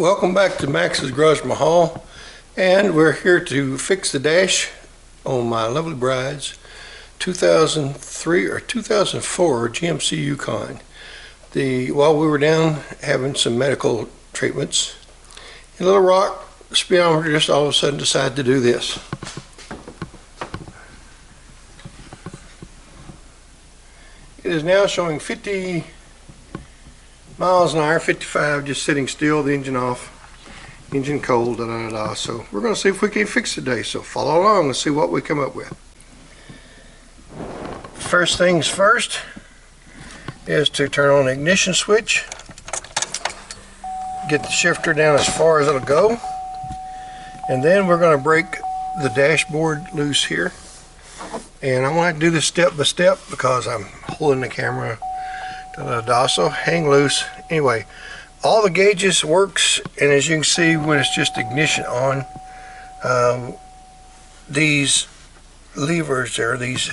Welcome back to Max's Garage Mahal, and we're here to fix the dash on my lovely bride's 2003 or 2004 GMC Yukon. While we were down having some medical treatments in Little Rock, the speedometer just all of a sudden decided to do this. It is now showing 50 miles an hour, 55, just sitting still, the engine off, engine cold, So we're going to see if we can fix it today. So follow along and see what we come up with. First things first is to turn on the ignition switch, get the shifter down as far as it'll go, and then we're going to break the dashboard loose here. And I'm going to do this step by step because I'm holding the camera. So hang loose. Anyway, all the gauges works, and as you can see, when it's just ignition on, these levers there, these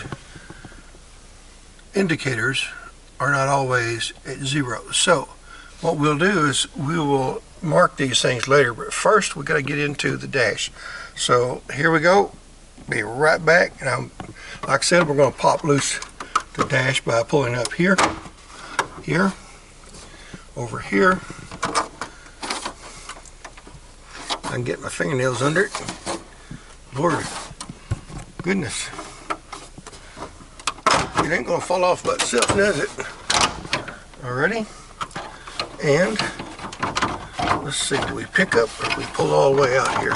indicators, are not always at zero. So what we'll do is we will mark these things later, but first we got to get into the dash. So here we go. Be right back. And like I said, we're going to pop loose the dash by pulling up here, over here. I can get my fingernails under it. Lord goodness, it ain't gonna fall off by itself, does it? Alrighty, and let's see, do we pick up or do we pull all the way out here?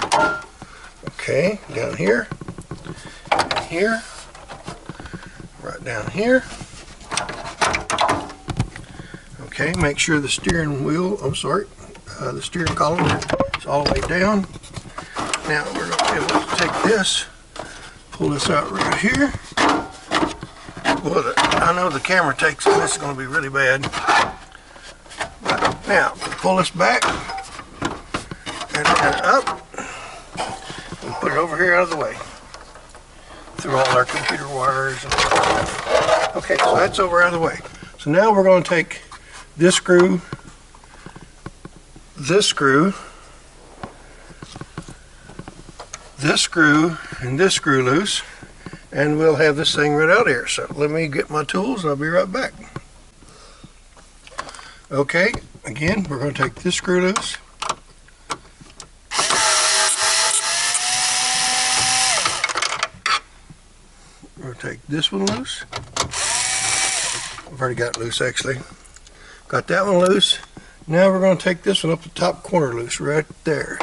Okay, down here, and here, right down here. Okay, make sure the steering wheel, the steering column is all the way down. Now we're going to be able to take this, pull this out right here. Well, I know the camera takes it, this is going to be really bad. But now, pull this back and up, and put it over here out of the way. Through all our computer wires. Okay, so that's over out of the way. So now we're going to take this screw, this screw, this screw, and this screw loose, and we'll have this thing right out here. So let me get my tools and I'll be right back. Okay, again, we're going to take this screw loose. We're going to take this one loose. I've already got it loose actually. Got that one loose. Now we're going to take this one up the top corner loose right there.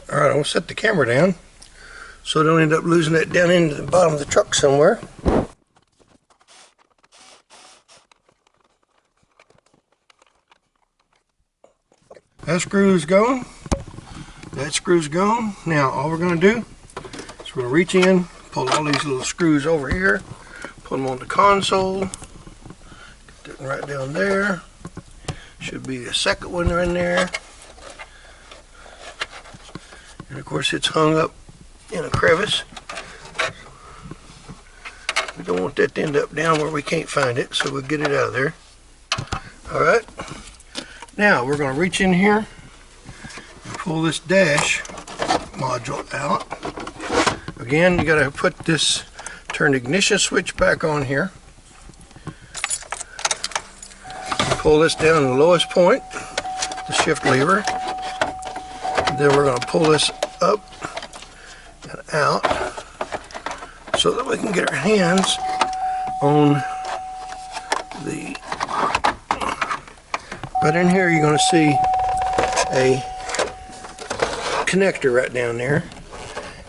Alright, I'm going to set the camera down so I don't end up losing that down into the bottom of the truck somewhere. That screw's gone. That screw's gone. Now all we're going to do is we're going to reach in, pull all these little screws over here, put them on the console, get that right down there. Should be a second one in there. And of course it's hung up in a crevice. We don't want that to end up down where we can't find it, so we'll get it out of there. Alright, now we're going to reach in here and pull this dash module out. Again, you got to put this, turn the ignition switch back on here. Pull this down to the lowest point, the shift lever. And then we're going to pull this up and out so that we can get our hands on the, right in here you're going to see a connector right down there.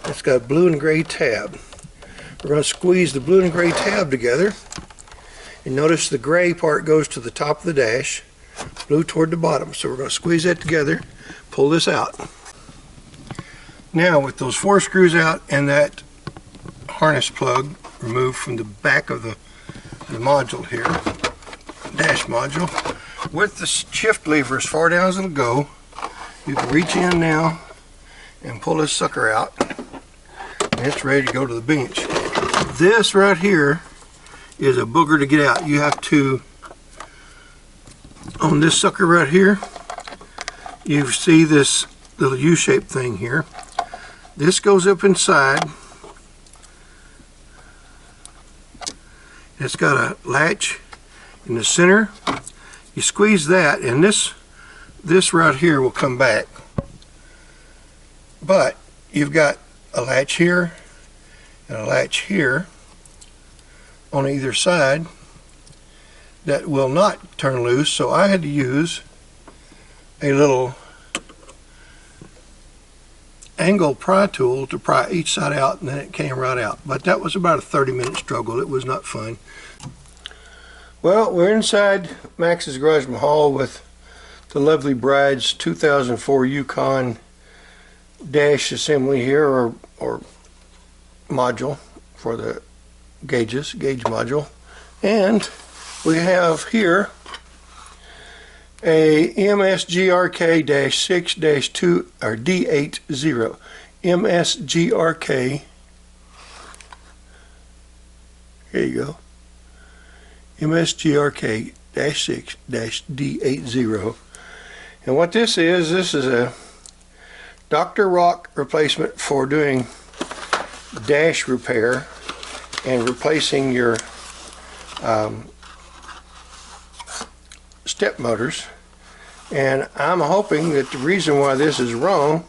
It's got a blue and gray tab. We're going to squeeze the blue and gray tab together, and notice the gray part goes to the top of the dash, blue toward the bottom. So we're going to squeeze that together, pull this out. Now with those 4 screws out and that harness plug removed from the back of the module here, dash module, with the shift lever as far down as it'll go, you can reach in now and pull this sucker out, and it's ready to go to the bench. This right here is a booger to get out. You have to, on this sucker right here, you see this little U-shaped thing here. This goes up inside. It's got a latch in the center. You squeeze that, and this right here will come back. But you've got a latch here and a latch here on either side that will not turn loose, so I had to use a little angle pry tool to pry each side out, and then it came right out. But that was about a 30-minute struggle. It was not fun. Well, we're inside Max's Garage Mahal with the lovely bride's 2004 Yukon dash assembly here, or module for the gauge module. And we have here a MSGRK-6-2 or D80 MSGRK. Here you go. MSGRK-6-D80. And what this is a Dr. Rock replacement for doing dash repair and replacing your step motors. And I'm hoping that the reason why this is wrong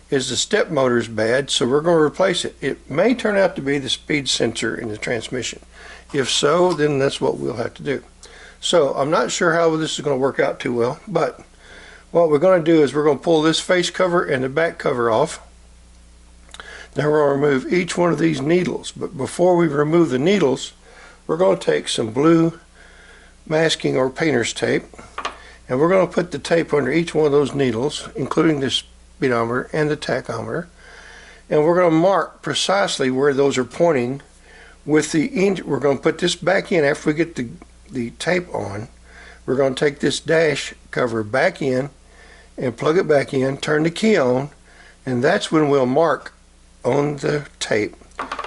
is the step motor is bad, so we're going to replace it. It may turn out to be the speed sensor in the transmission. If so, then that's what we'll have to do. So I'm not sure how this is going to work out too well, but what we're going to do is we're going to pull this face cover and the back cover off. Then we're going to remove each one of these needles. But before we remove the needles, we're going to take some blue masking or painter's tape, and we're going to put the tape under each one of those needles, including the speedometer and the tachometer, and we're going to mark precisely where those are pointing with the engine. We're going to put this back in after we get the tape on. We're going to take this dash cover back in and plug it back in, turn the key on, and that's when we'll mark on the tape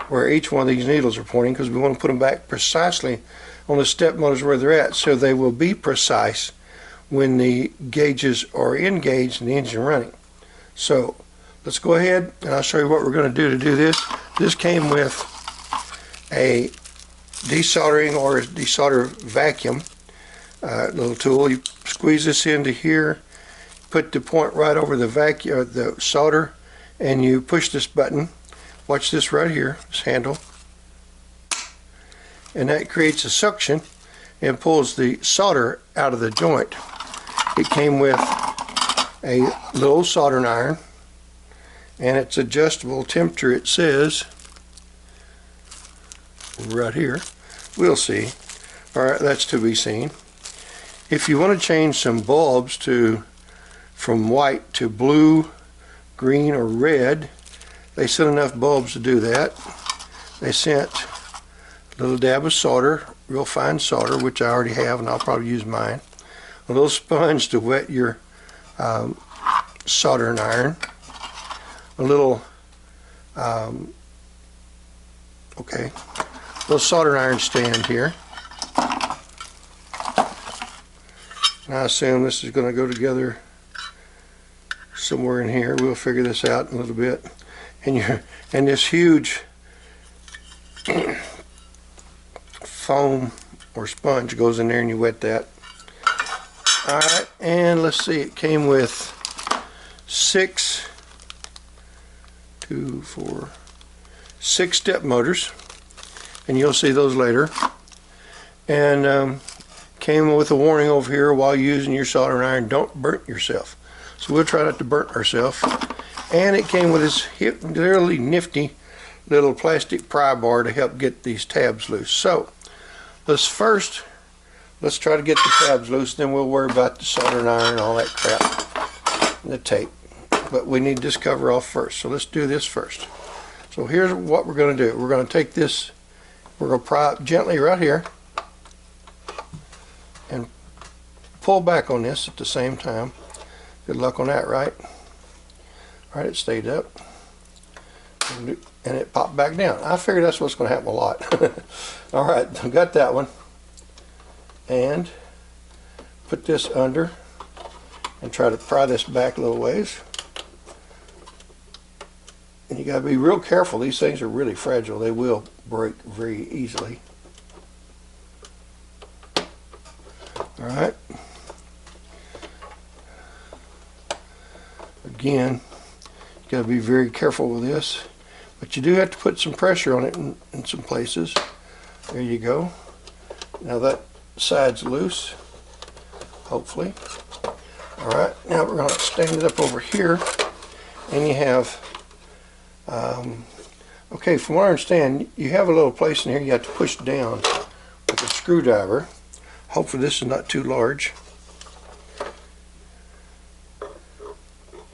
where each one of these needles are pointing, because we want to put them back precisely on the step motors where they're at, so they will be precise when the gauges are engaged and the engine running. So let's go ahead and I'll show you what we're going to do this. This came with a desoldering or a desolder vacuum little tool. You squeeze this into here, put the point right over the vacuum, the solder, and you push this button. Watch this right here, this handle, and that creates a suction and pulls the solder out of the joint. It came with a little soldering iron, and it's adjustable temperature. It says right here. We'll see. Alright, that's to be seen. If you want to change some bulbs from white to blue, green, or red, they sent enough bulbs to do that. They sent a little dab of solder, real fine solder, which I already have, and I'll probably use mine. A little sponge to wet your soldering iron. A little little soldering iron stand here. And I assume this is going to go together somewhere in here. We'll figure this out in a little bit. And this huge foam or sponge goes in there, and you wet that. Alright, and let's see, it came with 6 step motors, and you'll see those later. And came with a warning over here: while using your soldering iron, don't burn yourself. So we'll try not to burn ourselves. And it came with this really nifty little plastic pry bar to help get these tabs loose. So let's try to get the tabs loose, then we'll worry about the soldering iron and all that crap and the tape. But we need this cover off first, so let's do this first. So here's what we're going to do. We're going to take this, we're going to pry it gently right here and pull back on this at the same time. Good luck on that, right? Alright, it stayed up. and it popped back down. I figured that's what's going to happen a lot. All right, I got that one. And put this under and try to pry this back a little ways. And you got to be real careful. These things are really fragile. They will break very easily. All right. Again, you got to be very careful with this, but you do have to put some pressure on it in some places. There you go. Now that side's loose, hopefully. All right, now we're going to stand it up over here, and you have, okay, from what I understand, you have a little place in here you have to push down with a screwdriver. Hopefully this is not too large.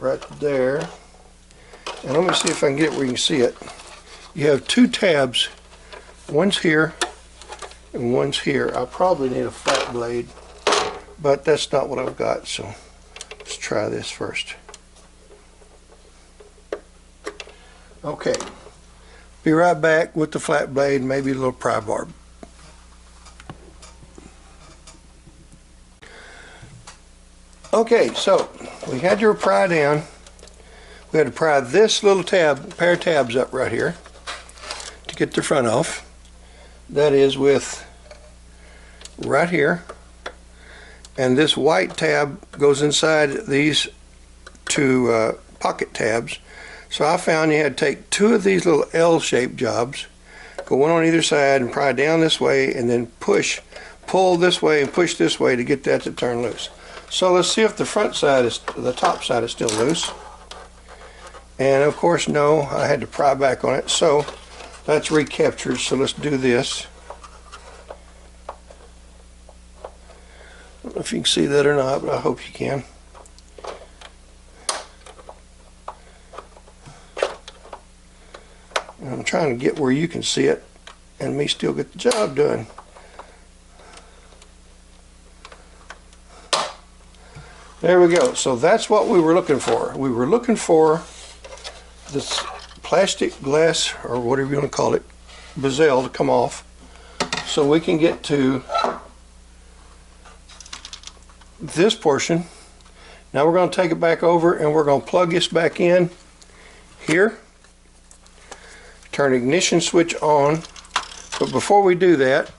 Right there. And let me see if I can get it where you can see it. You have two tabs. One's here and one's here. I probably need a flat blade, but that's not what I've got, so let's try this first. Okay. Be right back with the flat blade and maybe a little pry bar. Okay, so we had to pry down. We had to pry this little tab, pair of tabs up right here to get the front off. That is with right here. And this white tab goes inside these two pocket tabs. So I found you had to take two of these little L-shaped jobs, go one on either side and pry down this way and then pull this way and push this way to get that to turn loose. So let's see if the front side the top side is still loose. And of course, no, I had to pry back on it. So that's recaptured. So let's do this. I don't know if you can see that or not, but I hope you can. And I'm trying to get where you can see it and me still get the job done. There we go. So that's what we were looking for. We were looking for this plastic glass, or whatever you want to call it, bezel to come off so we can get to this portion. Now we're going to take it back over and we're going to plug this back in here. Turn ignition switch on. But before we do that,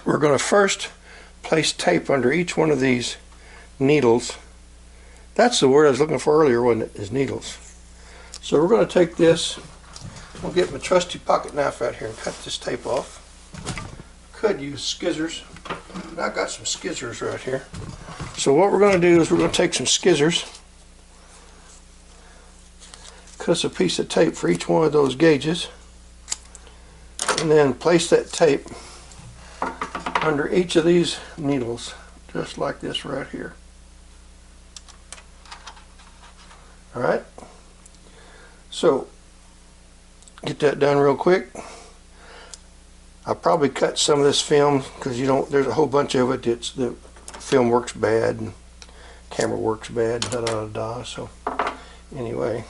we're going to first place tape under each one of these needles. That's the word I was looking for earlier, wasn't it? Is needles. So we're going to take this. I'll get my trusty pocket knife out here and cut this tape off. Could use scissors. I've got some scissors right here. So what we're going to do is we're going to take some scissors, cut us a piece of tape for each one of those gauges, and then place that tape under each of these needles, just like this right here. Alright, so get that done real quick. I'll probably cut some of this film because there's a whole bunch of it that's the film works bad and camera works bad, da da da da. So anyway,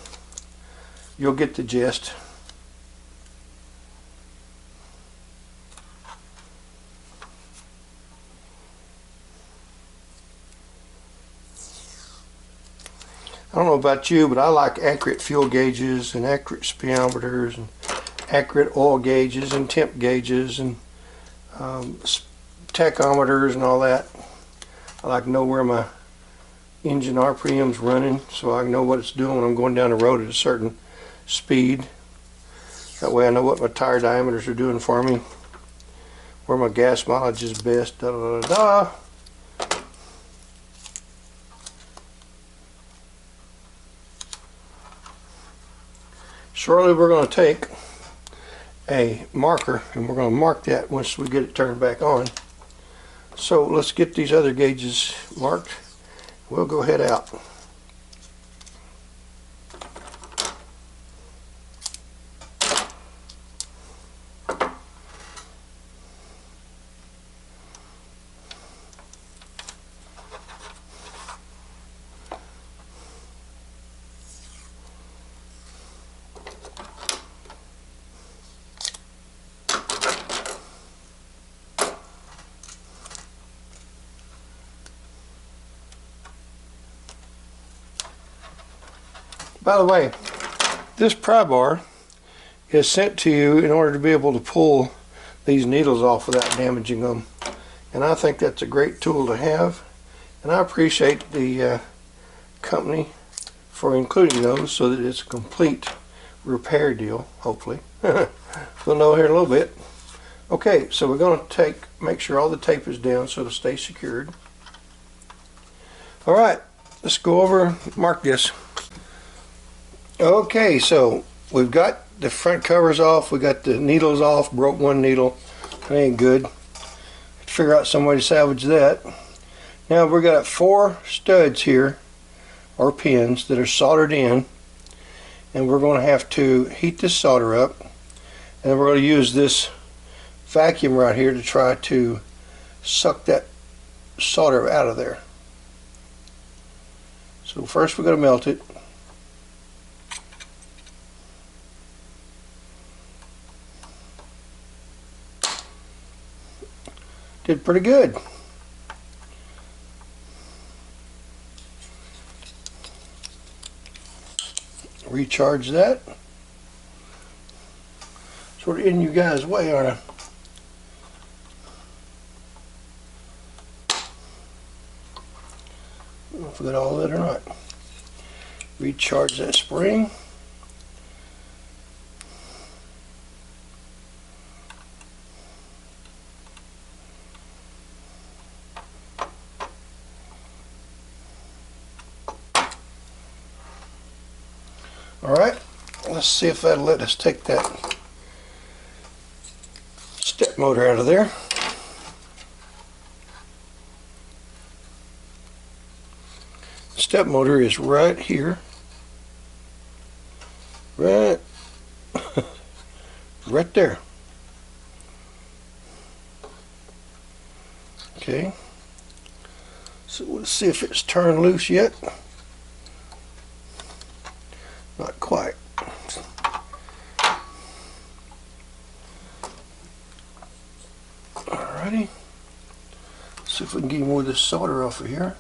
you'll get the gist. I don't know about you, but I like accurate fuel gauges and accurate speedometers and accurate oil gauges and temp gauges and tachometers and all that. I like to know where my engine RPM's running so I can know what it's doing when I'm going down the road at a certain speed. That way I know what my tire diameters are doing for me, where my gas mileage is best, da da da da. Shortly we're going to take a marker and we're going to mark that once we get it turned back on. So let's get these other gauges marked. We'll go head out. By the way, this pry bar is sent to you in order to be able to pull these needles off without damaging them. And I think that's a great tool to have. And I appreciate the company for including those so that it's a complete repair deal, hopefully. We'll know here in a little bit. Okay, so we're going to make sure all the tape is down so it'll stay secured. Alright, let's go over, mark this. Okay, so we've got the front covers off, we got the needles off, broke one needle. That ain't good. Figure out some way to salvage that. Now we've got 4 studs here, or pins, that are soldered in, and we're going to have to heat this solder up, and then we're going to use this vacuum right here to try to suck that solder out of there. So first we're going to melt it. Did pretty good. Recharge that. Sort of in you guys' way, aren't I? I don't know if we got all that or not. Recharge that spring. Alright, let's see if that'll let us take that step motor out of there. Step motor is right here. Right there. Okay. So let's see if it's turned loose yet. Not quite. Alrighty. See if we can get more of this solder off of here.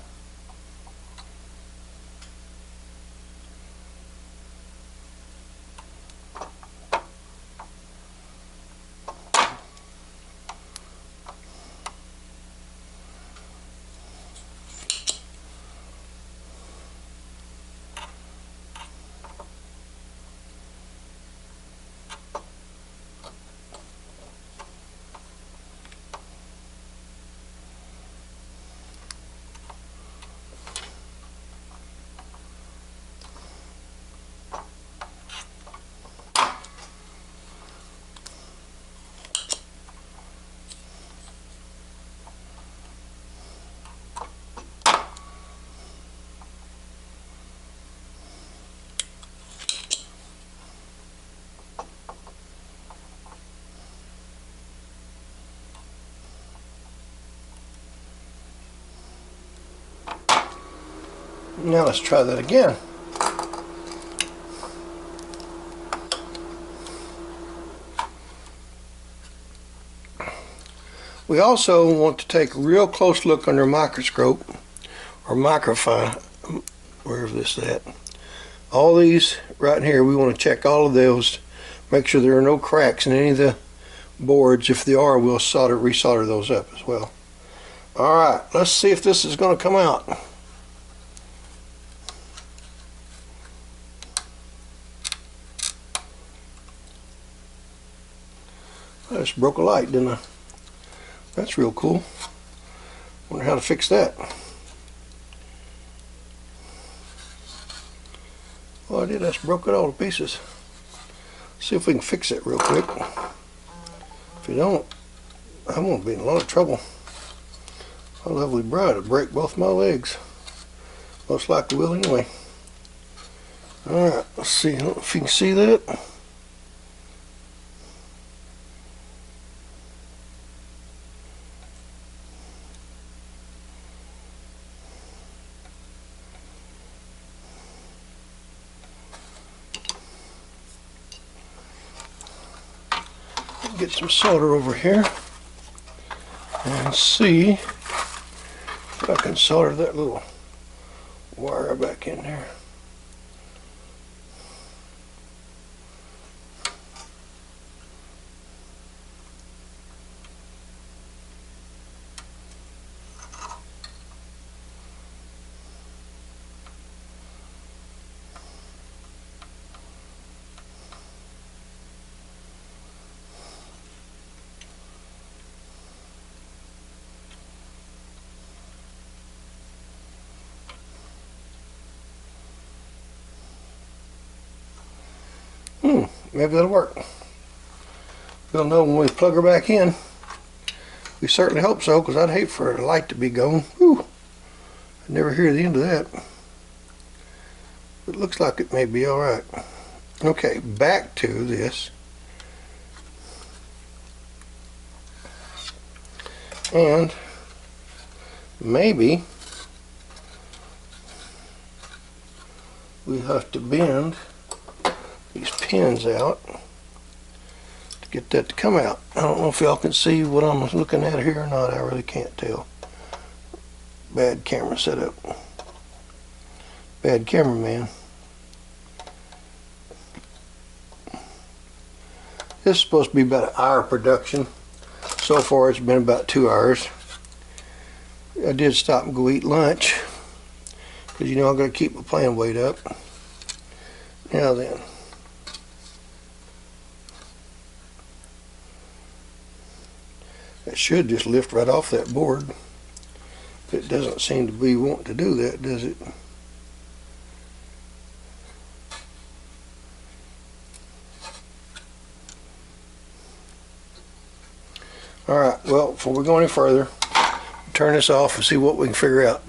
Now let's try that again. We also want to take a real close look under a microscope or microfine, wherever this is at. All these right here, we want to check all of those, make sure there are no cracks in any of the boards. If there are, we'll resolder those up as well. Alright, let's see if this is going to come out. I just broke a light, didn't I? That's real cool. Wonder how to fix that. Well, I did. I just broke it all to pieces. See if we can fix it real quick. If you don't, I'm going to be in a lot of trouble. My lovely bride will break both my legs. Most likely will anyway. Alright, let's see. I don't know if you can see that. Get some solder over here and see if I can solder that little wire back in there. maybe it'll work. We'll know when we plug her back in. We certainly hope so, because I'd hate for the light to be gone. Whew. I never hear the end of that. It looks like it may be alright. Okay, back to this. And maybe we have to bend these pins out to get that to come out. I don't know if y'all can see what I'm looking at here or not. I really can't tell. Bad camera setup. Bad cameraman. This is supposed to be about an hour production. So far it's been about 2 hours. I did stop and go eat lunch, because you know I've got to keep my playing weight up. Now then, it should just lift right off that board. It doesn't seem to be wanting to do that, does it? Alright, well, before we go any further, turn this off and see what we can figure out.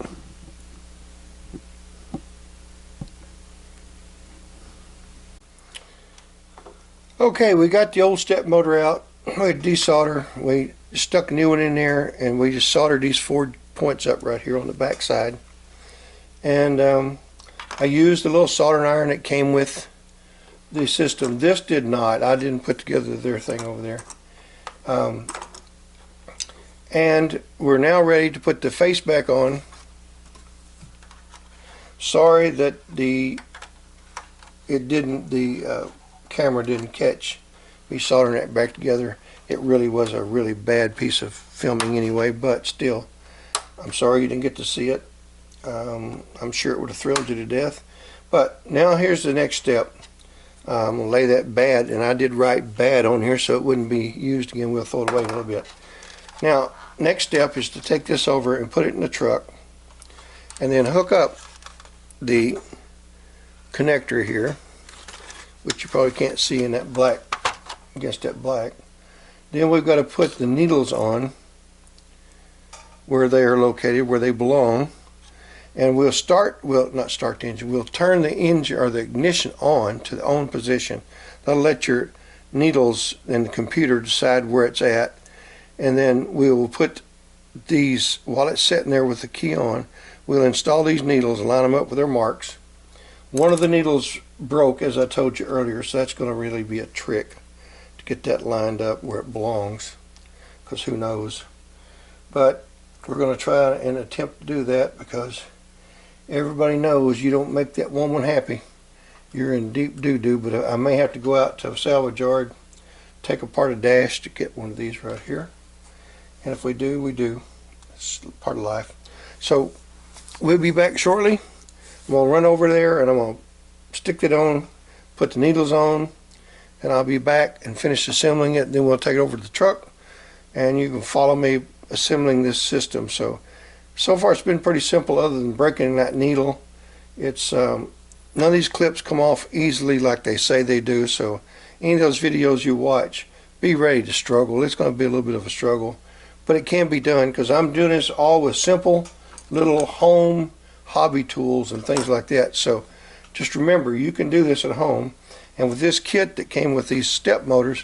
Okay, we got the old step motor out. We had desolder. We stuck a new one in there, and we just soldered these 4 points up right here on the back side. And I used the little soldering iron that came with the system. This did not. I didn't put together their thing over there. And we're now ready to put the face back on. Sorry that the camera didn't catch me soldering that back together. It really was a really bad piece of filming anyway, but still, I'm sorry you didn't get to see it. I'm sure it would have thrilled you to death. But now here's the next step. I'm going to lay that bad, and I did write bad on here so it wouldn't be used again. We'll throw it away in a little bit. Now, next step is to take this over and put it in the truck, and then hook up the connector here, which you probably can't see in that black, against that black. Then we've got to put the needles on where they are located, where they belong, and we'll not start the engine, we'll turn the engine or the ignition on to the on position. That'll let your needles and the computer decide where it's at. And then we will put these, while it's sitting there with the key on, we'll install these needles and line them up with their marks. One of the needles broke, as I told you earlier, so that's going to really be a trick to get that lined up where it belongs, because who knows. But we're going to try and attempt to do that, because everybody knows you don't make that woman happy, you're in deep doo-doo. But I may have to go out to a salvage yard, take apart a dash to get one of these right here. And if we do, we do. It's part of life. So we'll be back shortly. I'm going to run over there and I'm going to stick it on, put the needles on, and I'll be back and finish assembling it. Then we'll take it over to the truck, and you can follow me assembling this system. So far it's been pretty simple, other than breaking that needle. It's none of these clips come off easily like they say they do. So any of those videos you watch, be ready to struggle. It's going to be a little bit of a struggle, but it can be done, because I'm doing this all with simple little home hobby tools and things like that. So just remember, you can do this at home. And with this kit that came with these step motors,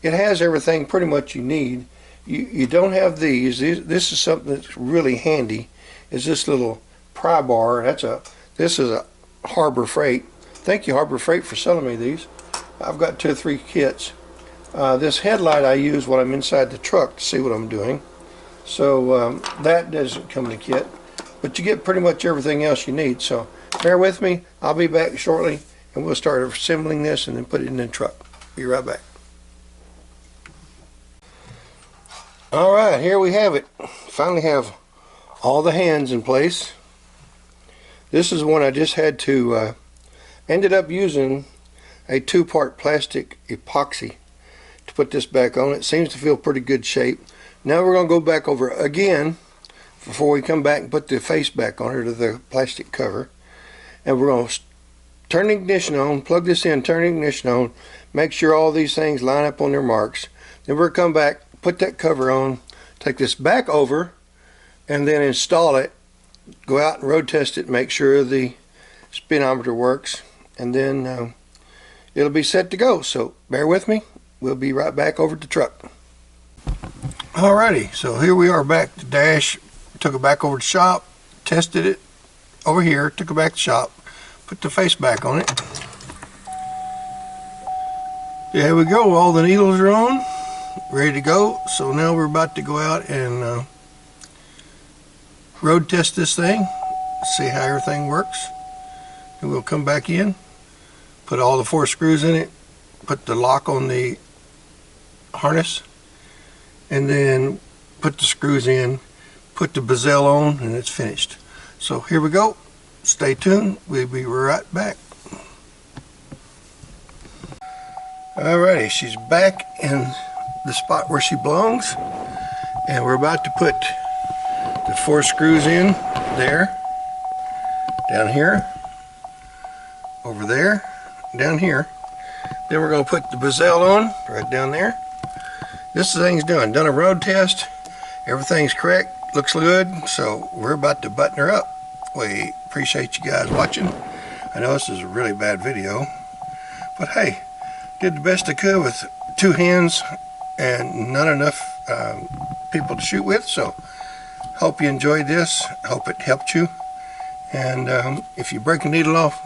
it has everything pretty much you need. You don't have these. This is something that's really handy, is this little pry bar. This is a Harbor Freight. Thank you, Harbor Freight, for selling me these. I've got 2 or 3 kits. This headlight I use when I'm inside the truck to see what I'm doing. So that doesn't come in the kit, but you get pretty much everything else you need. So bear with me. I'll be back shortly, and we'll start assembling this and then put it in the truck. Be right back. All right, here we have it. Finally have all the hands in place. This is one I just had to ended up using a 2-part plastic epoxy to put this back on. It seems to feel pretty good shape. Now we're going to go back over again before we come back and put the face back on it, or the plastic cover, and we're going to turn the ignition on, plug this in, turn the ignition on, make sure all these things line up on their marks. Then we're going to come back, put that cover on, take this back over, and then install it. Go out and road test it, make sure the speedometer works, and then it'll be set to go. So bear with me. We'll be right back over at the truck. Alrighty, so here we are back to dash. Took it back over to the shop, tested it over here, took it back to the shop, put the face back on it. There we go, all the needles are on, ready to go. So now we're about to go out and road test this thing, see how everything works. And we'll come back in, put all the 4 screws in it, put the lock on the harness, and then put the screws in, put the bezel on, and it's finished. So here we go. Stay tuned. We'll be right back. Alrighty, she's back in the spot where she belongs, and we're about to put the 4 screws in there, down here, over there, down here. Then we're going to put the bezel on right down there. This thing's done a road test, everything's correct, looks good, so we're about to button her up. We appreciate you guys watching. I know this is a really bad video, but hey, did the best I could with 2 hands and not enough people to shoot with. So hope you enjoyed this, hope it helped you. And if you break a needle off,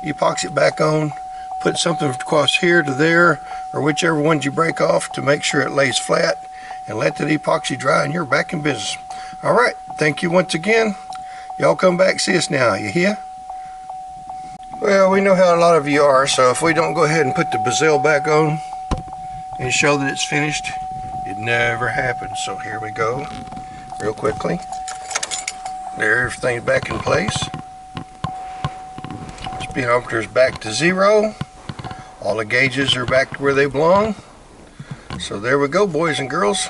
epoxy it back on, put something across here to there, or whichever ones you break off, to make sure it lays flat, and let that epoxy dry, and you're back in business. Alright, thank you once again. Y'all come back, see us now, you hear? Well, we know how a lot of you are, so if we don't go ahead and put the bezel back on and show that it's finished, it never happens. So here we go, real quickly. There, everything's back in place. Speedometer is back to 0. All the gauges are back to where they belong. So there we go, boys and girls.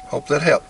Hope that helped.